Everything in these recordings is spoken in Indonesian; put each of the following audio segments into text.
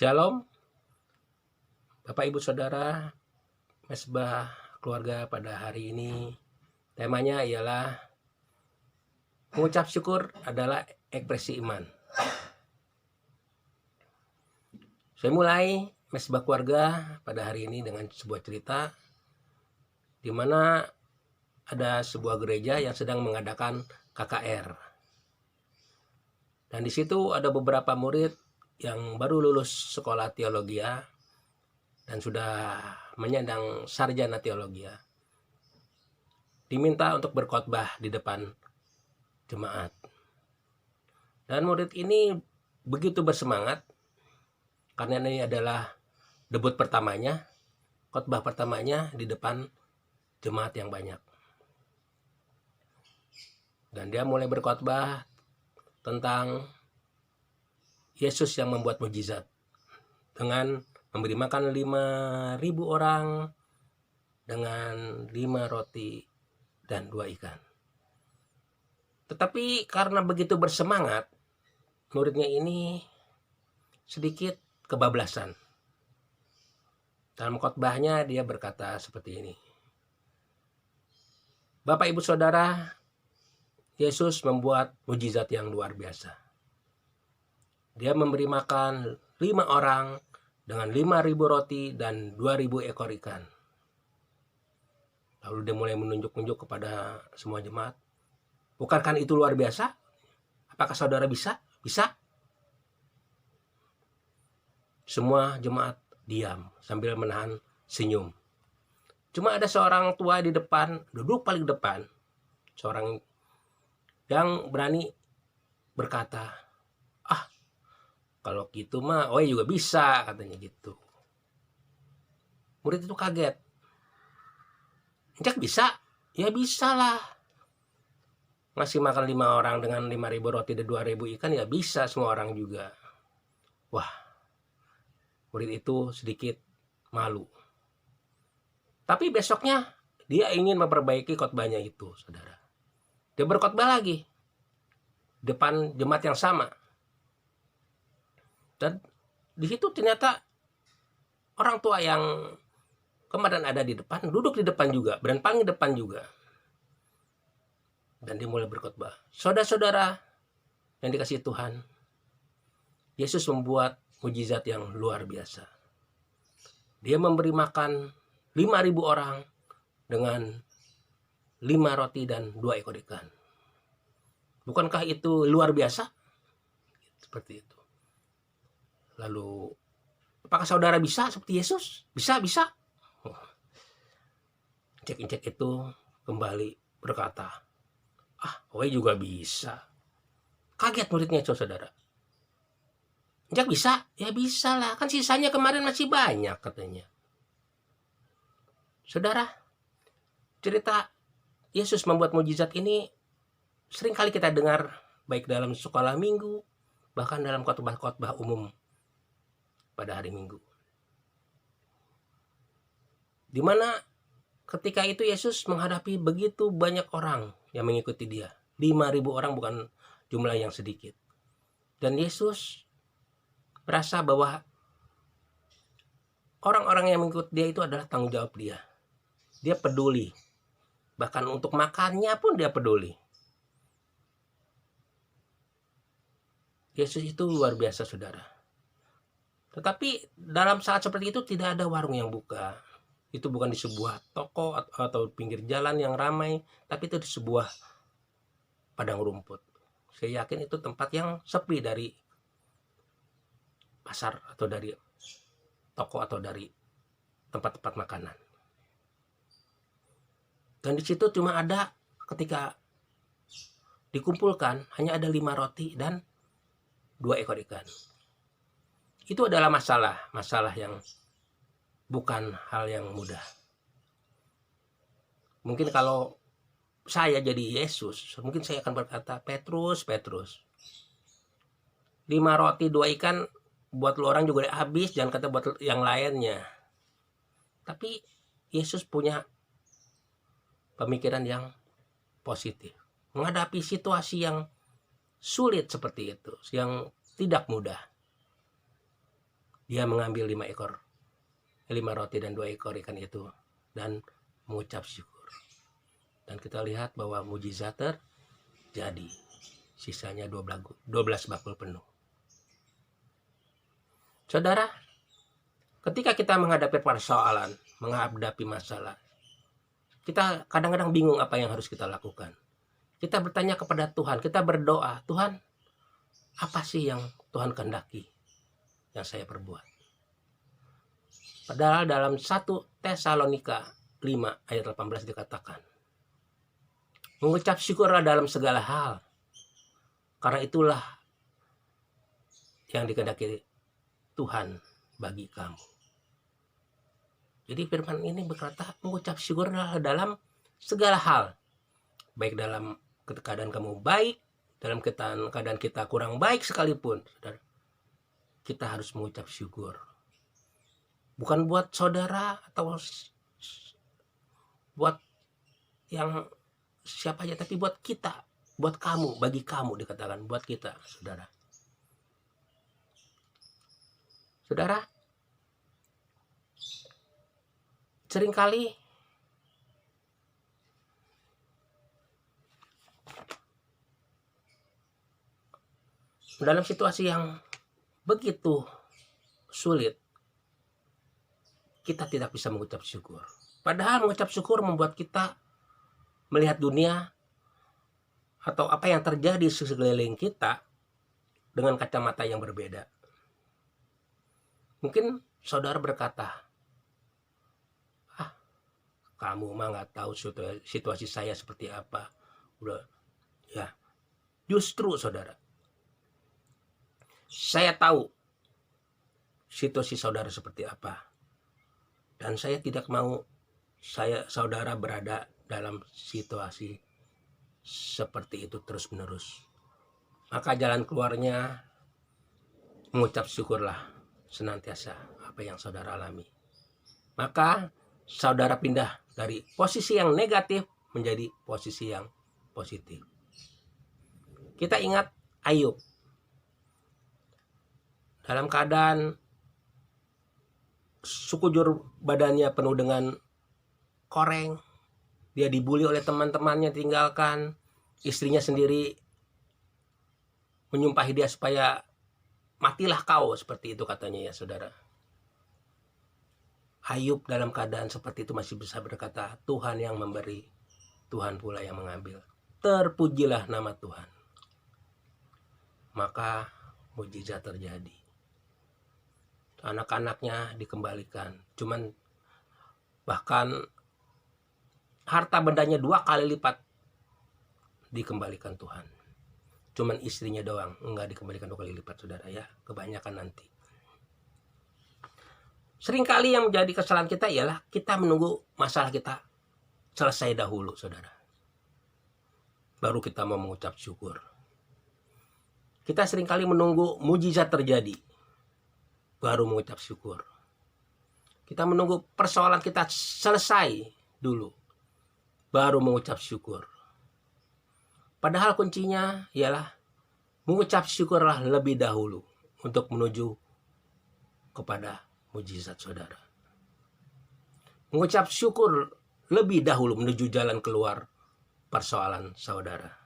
Shalom, Bapak Ibu Saudara, Mesbah keluarga pada hari ini. Temanya ialah mengucap syukur adalah ekspresi iman. Saya mulai Mesbah keluarga pada hari ini dengan sebuah cerita di mana ada sebuah gereja yang sedang mengadakan KKR. Dan di situ ada beberapa murid yang baru lulus sekolah teologi dan sudah menyandang sarjana teologi, diminta untuk berkhotbah di depan jemaat. Dan murid ini begitu bersemangat karena ini adalah debut pertamanya, khotbah pertamanya di depan jemaat yang banyak. Dan dia mulai berkhotbah tentang Yesus yang membuat mukjizat dengan memberi makan 5.000 orang dengan 5 roti dan 2 ikan. Tetapi karena begitu bersemangat, muridnya ini sedikit kebablasan. Dalam khotbahnya dia berkata seperti ini. Bapak Ibu Saudara, Yesus membuat mukjizat yang luar biasa. Dia memberi makan 5 orang dengan 5.000 roti dan 2.000 ekor ikan. Lalu dia mulai menunjuk-nunjuk kepada semua jemaat. Bukankah itu luar biasa? Apakah saudara bisa? Bisa? Semua jemaat diam sambil menahan senyum. Cuma ada seorang tua di depan, duduk paling depan. Seorang yang berani berkata, kalau gitu mah, juga bisa, katanya gitu. Murid itu kaget. Jack bisa? Ya bisa lah. Ngasih makan 5 orang dengan 5.000 roti dan 2.000 ikan, ya bisa semua orang juga. Wah, murid itu sedikit malu. Tapi besoknya dia ingin memperbaiki khotbahnya itu, saudara. Dia berkhotbah lagi depan jemaat yang sama. Dan di situ ternyata orang tua yang kemarin ada di depan, duduk di depan juga, dan paling depan juga. Dan dia mulai berkhotbah. Saudara-saudara yang dikasihi Tuhan, Yesus membuat mukjizat yang luar biasa. Dia memberi makan 5.000 orang dengan 5 roti dan 2 ekor ikan. Bukankah itu luar biasa? Seperti itu. Lalu, apakah saudara bisa seperti Yesus? Bisa. Cek itu kembali berkata, juga bisa. Kaget muridnya, saudara. Jack bisa? Ya bisa lah. Kan sisanya kemarin masih banyak, katanya. Saudara, cerita Yesus membuat mukjizat ini sering kali kita dengar, baik dalam sekolah minggu, bahkan dalam khotbah-khotbah umum pada hari Minggu. Di mana ketika itu Yesus menghadapi begitu banyak orang yang mengikuti dia. 5.000 orang bukan jumlah yang sedikit. Dan Yesus merasa bahwa orang-orang yang mengikuti dia itu adalah tanggung jawab dia. Dia peduli. Bahkan untuk makannya pun dia peduli. Yesus itu luar biasa, saudara. Tetapi dalam saat seperti itu tidak ada warung yang buka. Itu bukan di sebuah toko atau pinggir jalan yang ramai, tapi itu di sebuah padang rumput. Saya yakin itu tempat yang sepi dari pasar atau dari toko atau dari tempat-tempat makanan. Dan di situ cuma ada, ketika dikumpulkan, hanya ada 5 roti dan 2 ekor ikan. Itu adalah masalah yang bukan hal yang mudah. Mungkin kalau saya jadi Yesus, mungkin saya akan berkata, Petrus, 5 roti 2 ikan buat lu orang juga habis, jangan kata buat yang lainnya. Tapi Yesus punya pemikiran yang positif. Menghadapi situasi yang sulit seperti itu, yang tidak mudah. Dia mengambil 5 roti dan 2 ekor ikan itu dan mengucap syukur. Dan kita lihat bahwa mujizat terjadi. Sisanya 12 bakul penuh. Saudara, ketika kita menghadapi persoalan, menghadapi masalah, kita kadang-kadang bingung apa yang harus kita lakukan. Kita bertanya kepada Tuhan, kita berdoa, Tuhan, apa sih yang Tuhan kehendaki yang saya perbuat? Padahal dalam 1 Tesalonika 5 ayat 18 dikatakan, mengucap syukurlah dalam segala hal, karena itulah yang dikehendaki Tuhan bagi kamu. Jadi firman ini berkata mengucap syukurlah dalam segala hal. Baik dalam keadaan kamu baik, dalam keadaan kita kurang baik sekalipun, saudara, kita harus mengucap syukur. Bukan buat saudara atau buat yang siapa aja, tapi buat kita, buat kamu, bagi kamu dikatakan, buat kita, saudara. Saudara, seringkali dalam situasi yang begitu sulit, kita tidak bisa mengucap syukur. Padahal mengucap syukur membuat kita melihat dunia atau apa yang terjadi di sekeliling kita dengan kacamata yang berbeda. Mungkin saudara berkata, kamu mah nggak tahu situasi saya seperti apa. Udah, ya. Justru saudara, saya tahu situasi saudara seperti apa. Dan saya tidak mau saudara berada dalam situasi seperti itu terus-menerus. Maka jalan keluarnya mengucap syukurlah senantiasa apa yang saudara alami. Maka saudara pindah dari posisi yang negatif menjadi posisi yang positif. Kita ingat Ayub. Dalam keadaan sekujur badannya penuh dengan koreng, dia dibully oleh teman-temannya, tinggalkan, istrinya sendiri menyumpahi dia supaya matilah kau, seperti itu katanya ya saudara. Ayub dalam keadaan seperti itu masih bisa berkata, Tuhan yang memberi, Tuhan pula yang mengambil. Terpujilah nama Tuhan. Maka mujizat terjadi. Anak-anaknya dikembalikan. Cuman bahkan harta bendanya 2 kali lipat dikembalikan Tuhan. Cuman istrinya doang enggak dikembalikan 2 kali lipat, saudara ya. Kebanyakan nanti. Seringkali yang menjadi kesalahan kita ialah kita menunggu masalah kita selesai dahulu, saudara. Baru kita mau mengucap syukur. Kita seringkali menunggu mujizat terjadi, baru mengucap syukur. Kita menunggu persoalan kita selesai dulu, baru mengucap syukur. Padahal kuncinya ialah mengucap syukurlah lebih dahulu untuk menuju kepada mujizat saudara. Mengucap syukur lebih dahulu menuju jalan keluar persoalan saudara.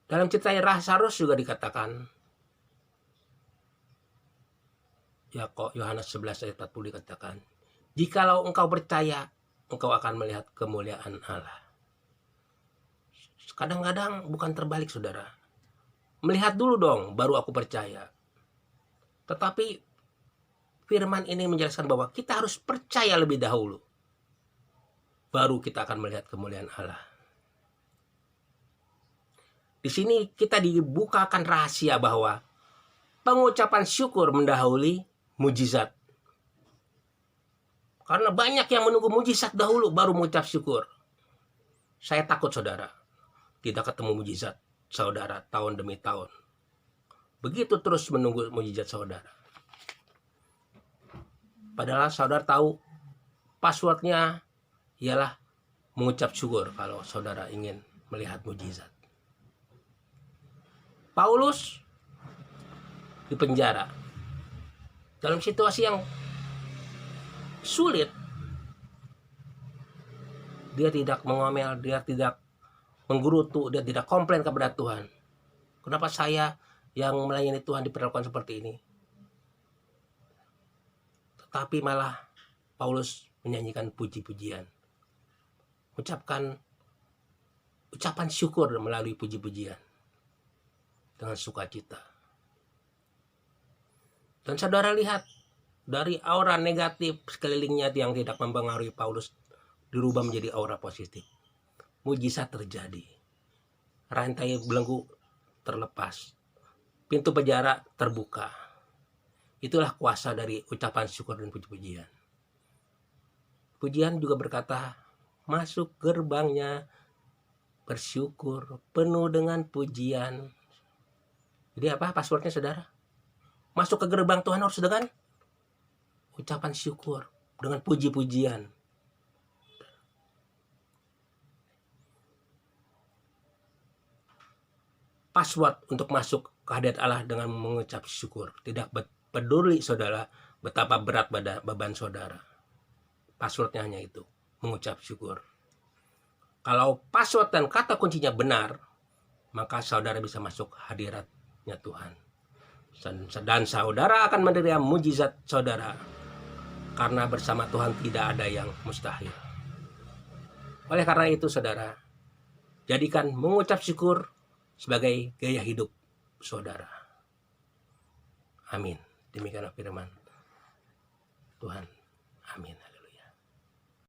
Dalam cerita Lazarus juga dikatakan, Yohanes 11 ayat 40 dikatakan, jikalau engkau percaya, engkau akan melihat kemuliaan Allah. Kadang-kadang bukan terbalik, saudara. Melihat dulu dong, baru aku percaya. Tetapi firman ini menjelaskan bahwa kita harus percaya lebih dahulu, baru kita akan melihat kemuliaan Allah. Di sini kita dibukakan rahasia bahwa pengucapan syukur mendahului mujizat. Karena banyak yang menunggu mujizat dahulu baru mengucap syukur. Saya takut saudara tidak ketemu mujizat saudara tahun demi tahun. Begitu terus menunggu mujizat saudara. Padahal saudara tahu passwordnya ialah mengucap syukur kalau saudara ingin melihat mujizat. Paulus di penjara. Dalam situasi yang sulit, dia tidak mengomel, dia tidak menggerutu, dia tidak komplain kepada Tuhan. Kenapa saya yang melayani Tuhan diperlakukan seperti ini? Tetapi malah Paulus menyanyikan puji-pujian, ucapan syukur melalui puji-pujian dengan sukacita. Dan saudara lihat, dari aura negatif sekelilingnya yang tidak mempengaruhi Paulus dirubah menjadi aura positif. Mujizat terjadi. Rantai belenggu terlepas. Pintu penjara terbuka. Itulah kuasa dari ucapan syukur dan puji-pujian. Pujian juga berkata, masuk gerbangnya bersyukur penuh dengan pujian. Jadi apa passwordnya saudara? Masuk ke gerbang Tuhan harus dengan ucapan syukur, dengan puji-pujian. Password untuk masuk ke hadirat Allah dengan mengucap syukur. Tidak peduli saudara betapa berat beban saudara. Passwordnya hanya itu, mengucap syukur. Kalau password dan kata kuncinya benar, maka saudara bisa masuk hadiratnya Tuhan. Dan saudara akan menerima mujizat saudara. Karena bersama Tuhan tidak ada yang mustahil. Oleh karena itu saudara, jadikan mengucap syukur sebagai gaya hidup saudara. Amin. Demikianlah firman Tuhan. Amin.